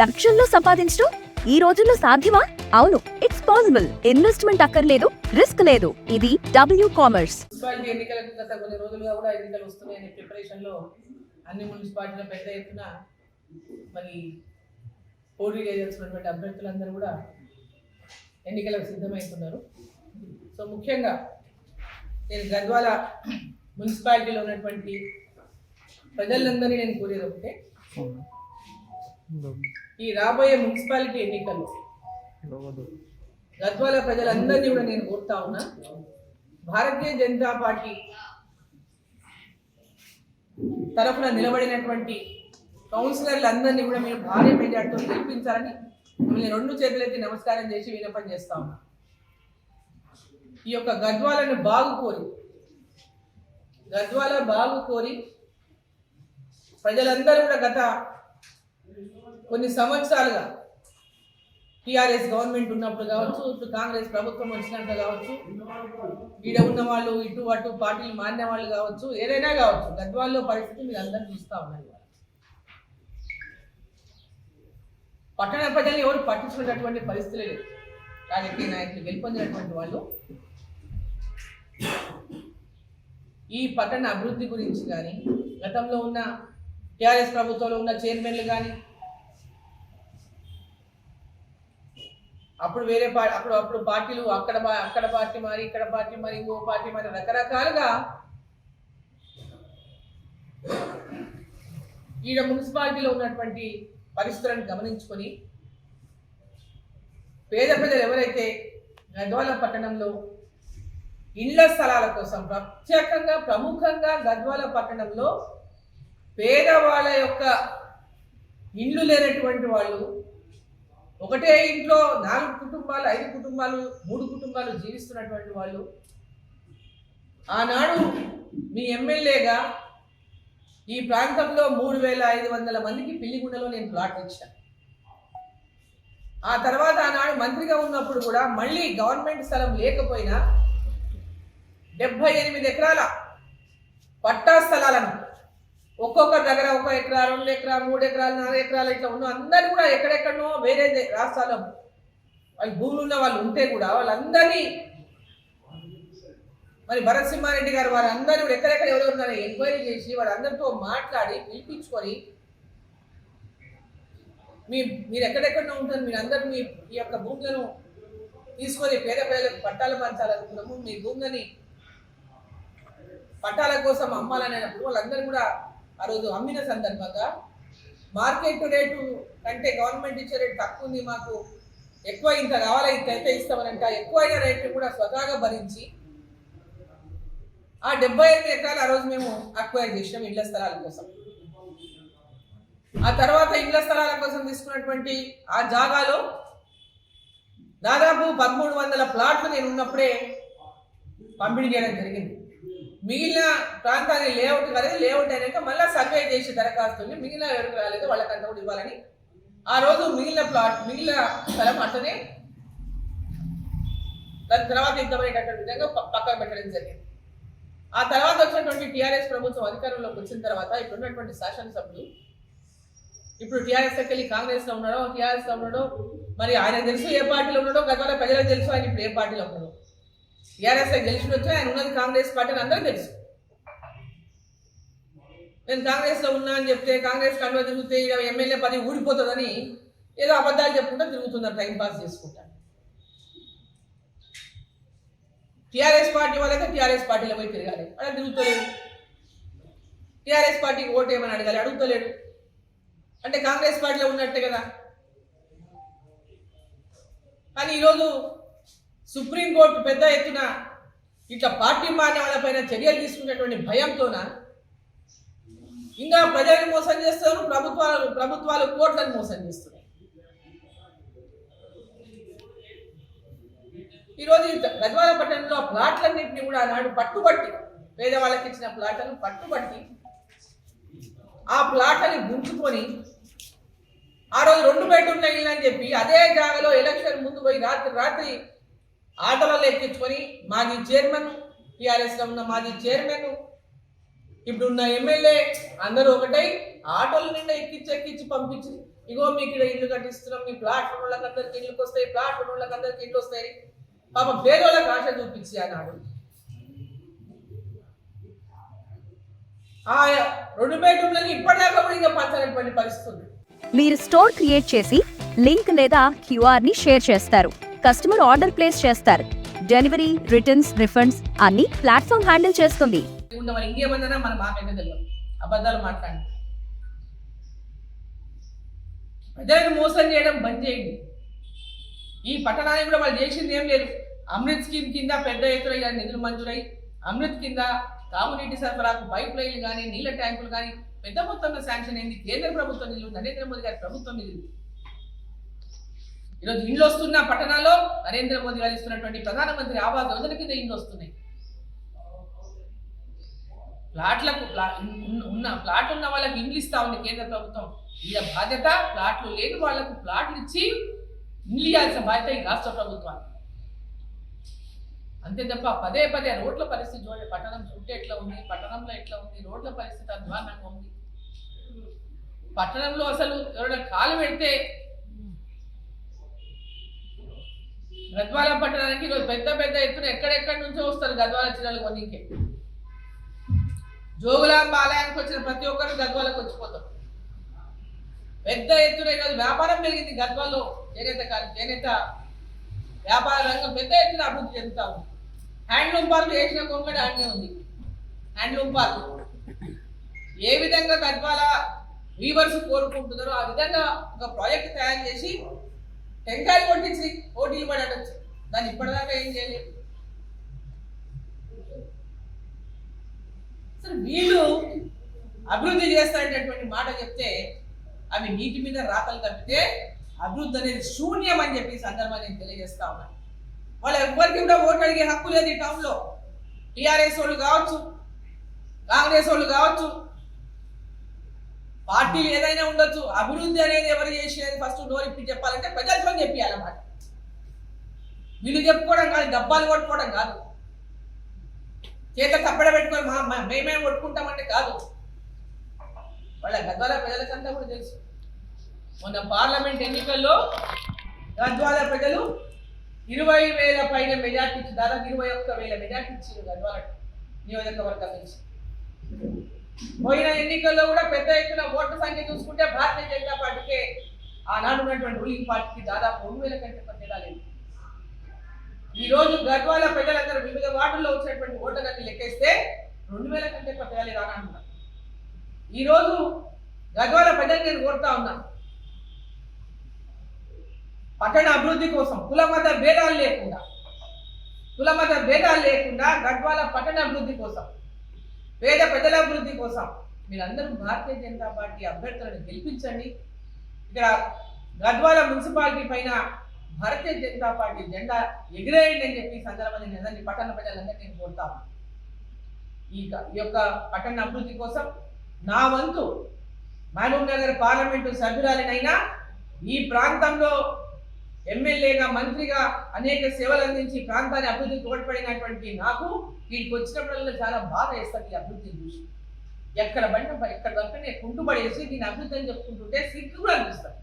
లక్షల్లో సంపాదించడం ఈ రోజుల్లో సాధ్యమా? అవును, ఇట్స్ పాసిబుల్. ఇన్వెస్ట్మెంట్ అక్కర్లేదు, రిస్క్ లేదు. ఇది డబ్ల్యూ కామర్స్. మున్సిపాలిటీ ఎన్నికలకు గత కొన్ని రోజులుగా కూడా ఎన్నికలు వస్తున్నాయని ప్రిపరేషన్లో అన్ని మున్సిపాలిటీల పెద్ద ఎత్తున మరి పోటీ చేయాల్సినటువంటి అభ్యర్థులందరూ కూడా ఎన్నికలకు సిద్ధమవుతున్నారు. సో ముఖ్యంగా నేను గద్వాల మున్సిపాలిటీలో ఉన్నటువంటి ప్రజలందరినీ నేను కోరేది ఒకటే, ఈ రాబోయే మున్సిపాలిటీ ఎన్నికల్లో గద్వాల ప్రజలందరినీ కూడా నేను కోరుతా ఉన్నా, భారతీయ జనతా పార్టీ తరఫున నిలబడినటువంటి కౌన్సిలర్లందరినీ కూడా మీరు భారీ మెజార్టీతో గెలిపించాలని మిమ్మల్ని రెండు చేతులెత్తి నమస్కారం చేసి విన్నపం చేస్తా ఉన్నా. ఈ యొక్క గద్వాలను బాగు కోరి ప్రజలందరూ కూడా గత కొన్ని సంవత్సరాలుగా టీఆర్ఎస్ గవర్నమెంట్ ఉన్నప్పుడు కావచ్చు, ఇప్పుడు కాంగ్రెస్ ప్రభుత్వం వచ్చినాక కావచ్చు, ఈడ ఉన్న వాళ్ళు ఇటు అటు పార్టీలు మారిన వాళ్ళు కావచ్చు, ఏదైనా కావచ్చు, గద్వాల్లో పరిస్థితి మీరు అందరూ చూస్తూ ఉన్నారు. పట్టణ ప్రజలు ఎవరు పట్టించుకున్నటువంటి పరిస్థితులే లేదు. రాజకీయ నాయకులు గెలుపొందినటువంటి వాళ్ళు ఈ పట్టణ అభివృద్ధి గురించి కానీ, గతంలో ఉన్న టీఆర్ఎస్ ప్రభుత్వంలో ఉన్న చైర్మన్లు కానీ, అప్పుడు వేరే అప్పుడు పార్టీలు అక్కడ పార్టీ మారి, ఇక్కడ పార్టీ మారి, ఇంకో పార్టీ మారి, రకరకాలుగా ఈడ మున్సిపాలిటీలో ఉన్నటువంటి పరిస్థితులను గమనించుకొని పేద ప్రజలు ఎవరైతే గద్వాల పట్టణంలో ఇళ్ల స్థలాల కోసం ప్రముఖంగా గద్వాల పట్టణంలో పేదవాళ్ళ యొక్క ఇండ్లు లేనటువంటి వాళ్ళు, ఒకటే ఇంట్లో 4 కుటుంబాలు 5 కుటుంబాలు 3 కుటుంబాలు జీవిస్తున్నటువంటి వాళ్ళు, ఆనాడు మీ ఎమ్మెల్యేగా ఈ ప్రాంతంలో 3500 మందికి పిల్లిగుండలో నేను ప్లాట్ ఇచ్చాను. ఆ తర్వాత ఆనాడు మంత్రిగా ఉన్నప్పుడు కూడా మళ్ళీ గవర్నమెంట్ స్థలం లేకపోయినా 78 ఎకరాల పట్టా స్థలాలను ఒక్కొక్కరి దగ్గర 1 ఎకరా 2 ఎకరా 3 ఎకరాలు 4 ఎకరాలు ఇట్లా ఉన్న అందరూ కూడా ఎక్కడెక్కడనో వేరే రాష్ట్రాల్లో వాళ్ళు భూములు ఉన్న వాళ్ళు ఉంటే కూడా వాళ్ళందరినీ మరి భరత్ సింహారెడ్డి గారు వారందరూ ఎక్కడెక్కడ ఎవరు ఉన్నారో ఎంక్వైరీ చేసి వాళ్ళందరితో మాట్లాడి పిలిపించుకొని మీరు ఎక్కడెక్కడో ఉంటారు, మీరు అందరూ ఈ యొక్క భూములను తీసుకొని పేద ప్రజలకు పట్టాలు పంచాలనుకున్నాము, మీ భూములని పట్టాల కోసం అమ్మాలనేటప్పుడు వాళ్ళందరూ కూడా ఆ రోజు అమ్మిన సందర్భంగా మార్కెట్ రేటు కంటే గవర్నమెంట్ ఇచ్చే రేటు తక్కువ ఉంది, మాకు ఎక్కువ ఇంత కావాలి ఇంత ఇస్తామనంట ఎక్కువైన రేట్లు కూడా స్వతహాగా భరించి ఆ 78 ఎకరాలు ఆ రోజు మేము అక్వైర్ చేసినాం ఇళ్ల స్థలాల కోసం. ఆ తర్వాత ఇళ్ల స్థలాల కోసం తీసుకున్నటువంటి ఆ జాగాలో దాదాపు 1300 ప్లాట్లు నేను ఉన్నప్పుడే పంపిణీ చేయడం జరిగింది. మిగిలిన ప్రాంతాన్ని లేఅవుట్ కలిగి లేఅవుట్ అయినాక మళ్ళీ సర్వే చేసి దరఖాస్తుని మిగిలిన ఎవరికి రాలేదు వాళ్ళకంతా కూడా ఇవ్వాలని ఆ రోజు మిగిలిన స్థలం అట్లనే దాని తర్వాత ఇద్దామనేటటువంటి విధంగా పక్కన పెట్టడం జరిగింది. ఆ తర్వాత వచ్చినటువంటి టీఆర్ఎస్ ప్రభుత్వం అధికారంలోకి వచ్చిన తర్వాత ఇప్పుడున్నటువంటి శాసనసభ్యులు, ఇప్పుడు టీఆర్ఎస్కి వెళ్ళి కాంగ్రెస్లో ఉన్నాడో టీఆర్ఎస్లో ఉన్నాడో మరి ఆయన తెలుసు ఏ పార్టీలో ఉన్నాడో, గతంలో ప్రజలకు తెలుసు ఆయన ఇప్పుడు ఏ పార్టీలో ఉన్నాడో. టీఆర్ఎస్ గెలిచి వచ్చి ఆయన ఉన్నది కాంగ్రెస్ పార్టీ అని అందరూ తెలుసు. నేను కాంగ్రెస్లో ఉన్నా అని చెప్తే కాంగ్రెస్ కండువా తిరిగితే ఎమ్మెల్యే పది ఊడిపోతుందని ఏదో అబద్ధాలు చెప్పుకుంటా తిరుగుతున్నారు, టైం పాస్ చేసుకుంటారు. టీఆర్ఎస్ పార్టీ వాళ్ళైతే టీఆర్ఎస్ పార్టీలో పోయి తిరగాలి, అలా తిరుగుతలేడు. టీఆర్ఎస్ పార్టీకి ఓటు ఏమని అడగాలి, అడుగుతలేడు. అంటే కాంగ్రెస్ పార్టీలో ఉన్నట్టే కదా. కానీ ఈరోజు సుప్రీంకోర్టు పెద్ద ఎత్తున ఇట్లా పార్టీ మారిన వాళ్ళపైన చర్యలు తీసుకునేటువంటి భయంతోన ఇంకా ప్రజలను మోసం చేస్తున్నారు, ప్రభుత్వాలు కోర్టులను మోసం చేస్తున్నాయి. ఈరోజు గద్వాల పట్టణంలో ప్లాట్లన్నింటినీ కూడా నాడు పట్టుబట్టి పేదవాళ్ళకి ఇచ్చిన ప్లాట్లను పట్టుబట్టి ఆ ప్లాట్లని గుంజుకొని ఆ రోజు 2 బెడ్రూమ్ల ఇల్లు అని చెప్పి అదే జాగాలో ఎలక్షన్ ముందు పోయి రాత్రి ఆటోలలో ఎక్కించుకొని మాజీ చైర్మన్, టీఆర్ఎస్లో ఉన్న మాజీ చైర్మన్, ఇప్పుడున్న ఎమ్మెల్యే అందరూ ఒకటై ఆటోల నిండా ఎక్కించి పంపించి ఇగో మీకు ఇక్కడ ఇల్లు కట్టిస్తున్నాం, మీ ప్లాట్ వాళ్ళకి అందరికి ఇళ్ళకి వస్తాయి, ప్లాట్ వాళ్ళకి అందరికి ఇల్లు వస్తాయి. పాప పేదోళ్ళకి ఆశ చూపించి అన్నాడు. ఆ 2 బెడ్రూమ్లకి ఇప్పటిదాకా కూడా ఇంకా పంచాలటువంటి పరిస్థితి. మీరు స్టోర్ క్రియేట్ చేసి లింక్ లేదా క్యూఆర్ ని షేర్ చేస్తారు. కస్టమర్ ఆర్డర్ ప్లేస్ చేస్తారు. డెలివరీ, రిటర్న్స్, రిఫండ్స్ అన్ని ప్లాట్ఫామ్ హ్యాండిల్ చేస్తుంది. ఉండమని ఇంకేమన్నా మనం మాకైతే తెలియదు. అబద్ధాలు మాట్లాడి ప్రజలను మోసం చేయడం బంద్ చేయండి. ఈ పట్టణానికి కూడా వాళ్ళు చేసింది ఏం లేదు. అమృత్ స్కీమ్ కింద పెద్ద ఎత్తున నిధులు మంజూరై అమృత్ కింద తాగునీటి సరఫరాకు పైప్ లైన్లు కానీ నీళ్ళ ట్యాంకులు కానీ పెద్ద మొత్తంలో శాంక్షన్ అయింది. కేంద్ర ప్రభుత్వం నిధులు, నరేంద్ర మోదీ గారి ప్రభుత్వం నిధులు. ఈరోజు ఇండ్లు వస్తున్న పట్టణాల్లో నరేంద్ర మోదీ గారు ఇస్తున్నటువంటి ప్రధానమంత్రి ఆవాస్ యోజన కింద ఇండ్లు వస్తున్నాయి. ప్లాట్లకు ప్లాట్లు ఉన్న వాళ్ళకి ఇండ్లు ఇస్తా ఉంది కేంద్ర ప్రభుత్వం. వీళ్ళ బాధ్యత ప్లాట్లు లేని వాళ్లకు ప్లాట్లు ఇచ్చి ఇండ్లు ఇవ్వాల్సిన బాధ్యత ఈ రాష్ట్ర ప్రభుత్వాన్ని. అంతే తప్ప పదే పదే రోడ్ల పరిస్థితి చూడండి. పట్టణం చుట్టూ ఎట్లా ఉంది, పట్టణంలో ఎట్లా ఉంది, రోడ్ల పరిస్థితి అధ్వానంగా ఉంది. పట్టణంలో అసలు ఎవరైనా కాలు పెడితే గద్వాల పట్టణానికి ఈరోజు పెద్ద పెద్ద ఎత్తున ఎక్కడెక్కడి నుంచో వస్తారు గద్వాల చీరలు కొనికి. జోగులాంబ ఆలయానికి వచ్చిన ప్రతి ఒక్కరు గద్వాలకు వచ్చిపోతారు. పెద్ద ఎత్తున ఈరోజు వ్యాపారం పెరిగింది గద్వాలో. చేనేత వ్యాపార రంగం పెద్ద ఎత్తున అభివృద్ధి చెందుతా ఉంది. హ్యాండ్లూమ్ పార్క్ చేసిన కొంగడ అన్నీ ఉంది. హ్యాండ్లూమ్ పార్క్ ఏ విధంగా గద్వాల వీవర్స్ కోరుకుంటున్నారో ఆ విధంగా ఒక ప్రాజెక్ట్ తయారు చేసి టెంకాయలు కొట్టించి పోటీలు పడవచ్చు. దాన్ని ఇప్పటిదాకా ఏం చేయలేదు. అసలు వీళ్ళు అభివృద్ధి చేస్తారనేటువంటి మాట చెప్తే అవి నీటి మీద రాతలు తప్పితే అభివృద్ధి అనేది శూన్యం అని చెప్పి సందర్భాన్ని నేను తెలియజేస్తా ఉన్నాను. వాళ్ళు ఎవరికి కూడా ఓటు అడిగే హక్కు లేదు ఈ టౌన్లో. టీఆర్ఎస్ వాళ్ళు కావచ్చు, కాంగ్రెస్ వాళ్ళు కావచ్చు, పార్టీలు ఏదైనా ఉండొచ్చు. అభివృద్ధి అనేది ఎవరు చేసేది ఫస్ట్ నోరిప్పి చెప్పాలంటే ప్రజలతో చెప్పాలన్నమాట. వీళ్ళు చెప్పుకోవడం కాదు, డబ్బాలు కొట్టుకోవడం కాదు, చేత తప్పడ పెట్టుకొని మేమే కొట్టుకుంటామంటే కాదు. వాళ్ళ గద్వాల ప్రజలకంతా కూడా తెలుసు. మొన్న పార్లమెంట్ ఎన్నికల్లో గద్వాల ప్రజలు 20,000 పైన మెజార్టీ ఇచ్చి, దాదాపు 21,000 మెజార్టీ ఇచ్చారు గద్వాల నియోజకవర్గం నుంచి. పోయిన ఎన్నికల్లో కూడా పెద్ద ఎత్తున ఓట్ల సంఖ్య చూసుకుంటే భారతీయ జనతా పార్టీకే ఆనాడు ఉన్నటువంటి రూలింగ్ పార్టీకి దాదాపు 2,000 కంటే తేడా లేదు. ఈ రోజు గద్వాల ప్రజలందరూ వివిధ వార్డుల్లో వచ్చినటువంటి ఓట్లన్నీ లెక్కేస్తే 2,000 కంటే తేడా లేదు అని అంటున్నారు. ఈ రోజు గద్వాల ప్రజలు నేను కోరుతా ఉన్నాను, పట్టణ అభివృద్ధి కోసం కులమత భేదాలు లేకుండా గద్వాల పట్టణ అభివృద్ధి కోసం, పేద ప్రజల అభివృద్ధి కోసం మీరందరూ భారతీయ జనతా పార్టీ అభ్యర్థులను గెలిపించండి. ఇక్కడ గద్వాల మున్సిపాలిటీ పైన భారతీయ జనతా పార్టీ జెండా ఎగిరేయండి అని చెప్పి సందర్భంగా అందరినీ పట్టణ ప్రజలందరినీ నేను కోరుతాను. ఈ యొక్క పట్టణ అభివృద్ధి కోసం నా వంతు మహబూబ్ నగర్ పార్లమెంటు సభ్యురాలినైనా ఈ ప్రాంతంలో ఎమ్మెల్యేగా, మంత్రిగా అనేక సేవలు అందించి ప్రాంతాన్ని అభివృద్ధికి తోడ్పడినటువంటి నాకు వీటికి వచ్చినప్పుడల్లా చాలా బాధ వేస్తుంది ఈ అభివృద్ధిని చూసి. ఎక్కడ దక్కనే కుంటుబడేసి దీని అభివృద్ధి అని చెప్పుకుంటుంటే సిగ్గు కూడా అనిపిస్తుంది.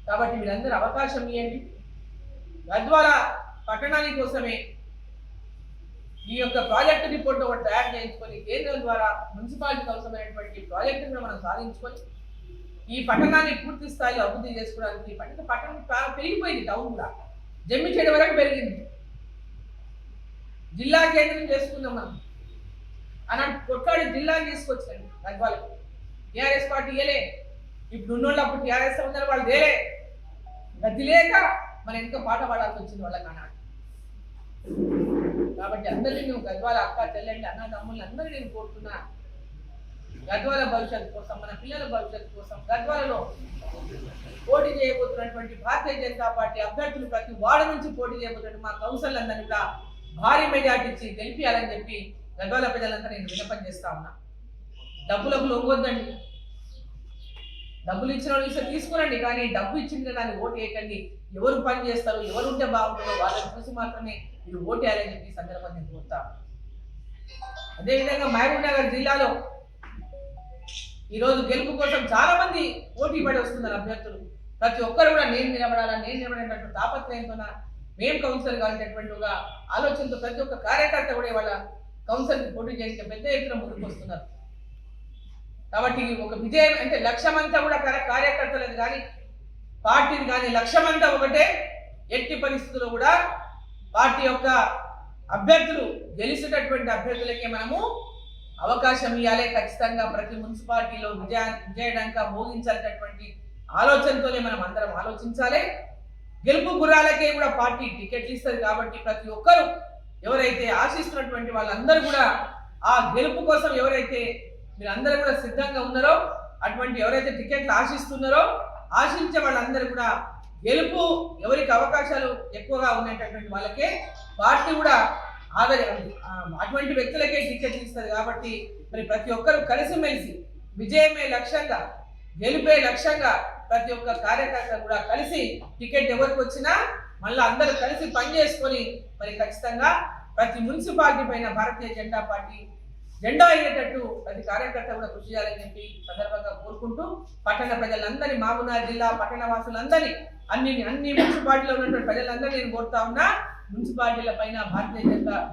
కాబట్టి మీరందరూ అవకాశం ఇవ్వండి. గద్వాల పట్టణానికి కోసమే ఈ యొక్క ప్రాజెక్టు రిపోర్ట్ ఒకటి తయారు చేయించుకొని కేంద్రం ద్వారా మున్సిపాలిటీకి అవసరమైనటువంటి ప్రాజెక్టును మనం సాధించుకొని ఈ పట్టణాన్ని పూర్తి స్థాయిలో అభివృద్ధి చేసుకోవడానికి పట్టణం పెరిగిపోయింది. టౌన్ కూడా జమ్మి చెడు వరకు పెరిగింది. జిల్లా కేంద్రం చేసుకున్నాం మనం అలాంటి కొట్లాడి జిల్లాని తీసుకొచ్చాను గద్వాలకు. టీఆర్ఎస్ పార్టీ ఏలే, ఇప్పుడు ఉన్నోళ్ళు అప్పుడు టీఆర్ఎస్ ఉన్నారు, వాళ్ళు దేలే. గది లేక మనం ఇంకా పాట పాడాల్సి వచ్చింది వాళ్ళకి అన్నాడు. కాబట్టి అందరినీ నువ్వు గద్వాల అక్క చెల్లెండి అన్న తమ్ముళ్ళని అందరినీ నేను కోరుతున్నా, గద్వాల భవిష్యత్తు కోసం, మన పిల్లల భవిష్యత్తు కోసం గద్వాలలో పోటీ చేయబోతున్నటువంటి భారతీయ జనతా పార్టీ అభ్యర్థులు ప్రతి వార్డు నుంచి పోటీ చేయబోతున్నట్టు మా కౌన్సిల్ అందరినీ కూడా భారీ మెజార్టీ ఇచ్చి గెలిపియాలని చెప్పి గద్వాల ప్రజలంతా నేను విన్నపం చేస్తా ఉన్నా. డబ్బులకు లొంగొద్దండి. డబ్బులు ఇచ్చిన వాళ్ళు తీసుకురండి, కానీ డబ్బు ఇచ్చిన దాన్ని ఓటు వేయకండి. ఎవరు పని చేస్తారు, ఎవరు ఉంటే బాగుంటుందో వాళ్ళని చూసి మాత్రమే మీరు ఓటు వేయాలని చెప్పి సందర్భంగా నేను కోరుతాను. అదేవిధంగా మహబూబ్ నగర్ జిల్లాలో ఈరోజు గెలుపు కోసం చాలా మంది పోటీ పడి వస్తున్నారు అభ్యర్థులు. ప్రతి ఒక్కరు కూడా నేను నిలబడేటట్టు తాపత్రయంతో మేము కౌన్సిలర్ కావాలనేటువంటి ఒక ఆలోచనతో ప్రతి ఒక్క కార్యకర్త కూడా వాళ్ళ కౌన్సిలర్కి పోటీ చేయడానికి పెద్ద ఎత్తున ముందుకు వస్తున్నారు. కాబట్టి ఒక విజయం అంటే లక్ష్యమంతా కూడా కార్యకర్తలది కానీ పార్టీది కానీ లక్ష్యమంతా ఒకటే. ఎట్టి పరిస్థితుల్లో కూడా పార్టీ యొక్క అభ్యర్థులు గెలిచేటటువంటి అభ్యర్థులకే మనము అవకాశం ఇవ్వాలి. ఖచ్చితంగా ప్రతి మున్సిపాలిటీలో విజయడంక మోగించాల్సినటువంటి ఆలోచనతోనే మనం అందరం ఆలోచించాలి. గెలుపు గుర్రాలకే కూడా పార్టీ టికెట్లు ఇస్తుంది కాబట్టి ప్రతి ఒక్కరు ఎవరైతే ఆశిస్తున్నటువంటి వాళ్ళందరూ కూడా ఆ గెలుపు కోసం ఎవరైతే మీరందరూ కూడా సిద్ధంగా ఉన్నారో అటువంటి ఎవరైతే టికెట్లు ఆశిస్తున్నారో ఆశించే వాళ్ళందరూ కూడా గెలుపు ఎవరికి అవకాశాలు ఎక్కువగా ఉన్నటువంటి వాళ్ళకే పార్టీ కూడా అటువంటి వ్యక్తులకే టికెట్లు ఇస్తుంది. కాబట్టి మరి ప్రతి ఒక్కరు కలిసిమెలిసి విజయమే లక్ష్యంగా గెలుపే లక్ష్యంగా ప్రతి ఒక్క కార్యకర్త కూడా కలిసి టికెట్ ఎవరికి వచ్చినా మళ్ళీ అందరూ కలిసి పనిచేసుకొని మరి ఖచ్చితంగా ప్రతి మున్సిపాలిటీ పైన భారతీయ జనతా పార్టీ జెండా అయ్యేటట్టు ప్రతి కార్యకర్త కూడా కృషి చేయాలని చెప్పి సందర్భంగా కోరుకుంటూ పట్టణ ప్రజలందరినీ మహబూబ్నగర్ జిల్లా పట్టణ వాసులందరినీ అన్ని మున్సిపాలిటీలో ఉన్నటువంటి ప్రజలందరినీ నేను కోరుతా ఉన్నా మున్సిపాలిటీల పైన భారతీయ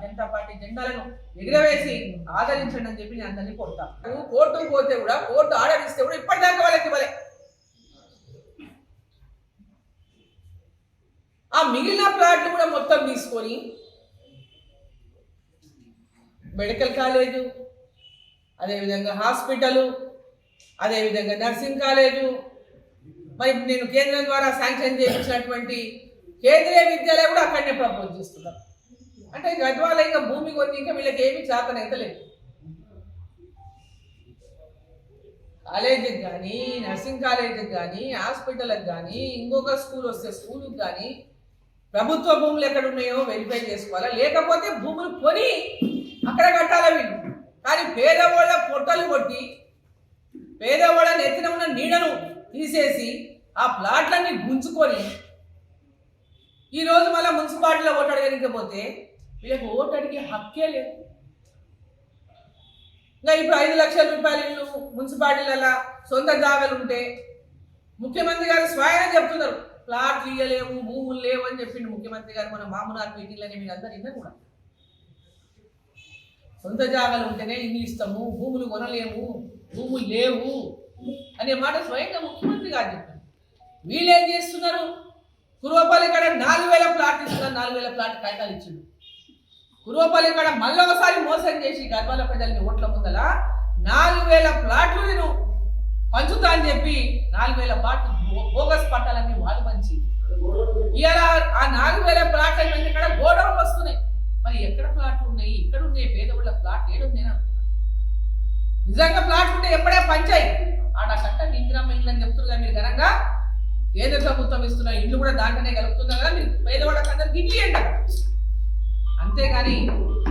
జనతా పార్టీ జెండాలను ఎగురవేసి ఆదరించండి అని చెప్పి నేను అందరినీ కోరుతాను. కోర్టుకు పోతే కూడా కోర్టు ఆర్డర్ ఇస్తే కూడా ఇప్పటిదాకా వాళ్ళకి ఇవ్వలే. ఆ మిగిలిన ప్లాట్లు కూడా మొత్తం తీసుకొని మెడికల్ కాలేజు, అదేవిధంగా హాస్పిటలు, అదేవిధంగా నర్సింగ్ కాలేజు, మరి నేను కేంద్రం ద్వారా శాంక్షన్ చేయించినటువంటి కేంద్రీయ విద్యాలయం కూడా అక్కడనే ప్రపోజ్ చేస్తున్నారు. అంటే గద్వాల ఇంకా భూమి కొని ఇంకా వీళ్ళకి ఏమి చేతనైతే లేదు. కాలేజీకి కానీ నర్సింగ్ కాలేజీకి కానీ హాస్పిటల్కి కానీ ఇంకొక స్కూల్ వస్తే స్కూల్కి కానీ ప్రభుత్వ భూములు ఎక్కడ ఉన్నాయో వెరిఫై చేసుకోవాలా, లేకపోతే భూములు కొని అక్కడ కట్టాలా వీళ్ళు. కానీ పేదవాళ్ళ పొట్టలు కొట్టి పేదవాళ్ళ నెత్తిన ఉన్న నీడను తీసేసి ఆ ప్లాట్లన్నీ గుంజుకొని ఈరోజు మళ్ళీ మున్సిపాలిటీలో ఓటు అడగకపోతే వీళ్ళకి ఓటు అడిగే హక్కే లేదు. ఇంకా ఇప్పుడు 5 లక్షల రూపాయలు ఇల్లు మున్సిపాలిటీలలో సొంత జాగాలు ఉంటే ముఖ్యమంత్రి గారు స్వయంగా చెప్తున్నారు ప్లాట్లు ఇవ్వలేము, భూములు లేవు అని చెప్పిండు ముఖ్యమంత్రి గారు మన మామూలు మీటింగ్లని మీరు అందరు ఇన్నా కూడా. సొంత జాగాలు ఉంటేనే ఇల్లు ఇస్తాము, భూములు కొనలేము, భూములు లేవు అనే మాట స్వయంగా ముఖ్యమంత్రి గారు చెప్పారు. వీళ్ళు ఏం చేస్తున్నారు? కురువపల్లి కాడ 4,000 ప్లాట్లు ఇస్తున్నారు, 4,000 ప్లాట్ కాగితాలు ఇచ్చిండు. కురువపల్లి కాడ మళ్ళీ ఒకసారి మోసం చేసి గద్వాల ప్రజల్ని ఓట్ల ముందల 4,000 ప్లాట్లు నేను పంచుతా అని చెప్పి 4,000 ప్లాట్లు బోగస్ పట్టాలన్నీ వాళ్ళు పంచి ఇలా ఆ 4,000 ప్లాట్ల ఇక్కడ గోడౌన్లు వస్తున్నాయి. మరి ఎక్కడ ప్లాట్లు ఉన్నాయి? ఇక్కడ ఉన్నాయి పేదవాళ్ళ ప్లాట్ ఏడుంది అని అంటున్నారు. నిజంగా ప్లాట్ ఉంటే ఎప్పుడే పంచాయి ఆడ చట్టం ఇందిరమ్మ ఇల్లు అని చెప్తున్నారు. మీరు ఘనంగా కేంద్ర ప్రభుత్వం ఇస్తున్న ఇల్లు కూడా దాంట్లోనే కలుపుతున్నారు కదా, మీరు పేదవాళ్ళకి అందరికి ఇల్లు ఇవ్వండి అక్కడ. అంతేగాని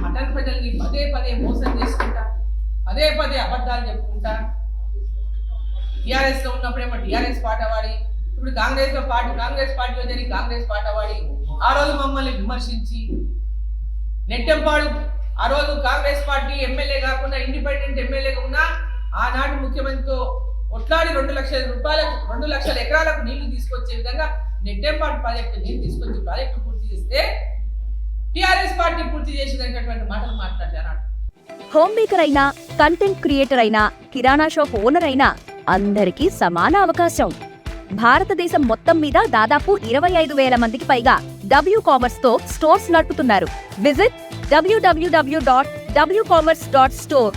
పట్టణ ప్రజల్ని పదే పదే మోసం చేసుకుంటా, పదే పదే అబద్ధాలు చెప్పుకుంటా, టీఆర్ఎస్లో ఉన్నప్పుడేమో టీఆర్ఎస్ పాట పాడి, ఇప్పుడు కాంగ్రెస్ పార్టీలో జరిగి కాంగ్రెస్ పాట పాడి ఆ రోజు మమ్మల్ని విమర్శించి నెట్టెంపాడు. ఆ రోజు కాంగ్రెస్ పార్టీ ఎమ్మెల్యే కాకుండా ఇండిపెండెంట్ ఎమ్మెల్యేగా ఉన్న ఆనాటి ముఖ్యమంత్రితో ఒట్లాడి 2 లక్షల రూపాయలకు 2 లక్షల ఎకరాలకు నీళ్లు తీసుకొచ్చే విధంగా నెట్టెంపాడు ప్రాజెక్టు నీళ్లు తీసుకొచ్చి ప్రాజెక్టు పూర్తి చేస్తే టీఆర్ఎస్ పార్టీ పూర్తి చేసినటువంటి మాటలు మాట్లాడారు. హోమ్ మేకర్ అయినా, కంటెంట్ క్రియేటర్ అయినా, కిరాణా షాప్ ఓనర్ అయినా అందరికీ సమాన అవకాశం. భారతదేశం మొత్తం మీద దాదాపు 25,000 మందికి పైగా W-Commerce తో స్టోర్స్ నడుపుతున్నారు. Visit www.wcommerce.store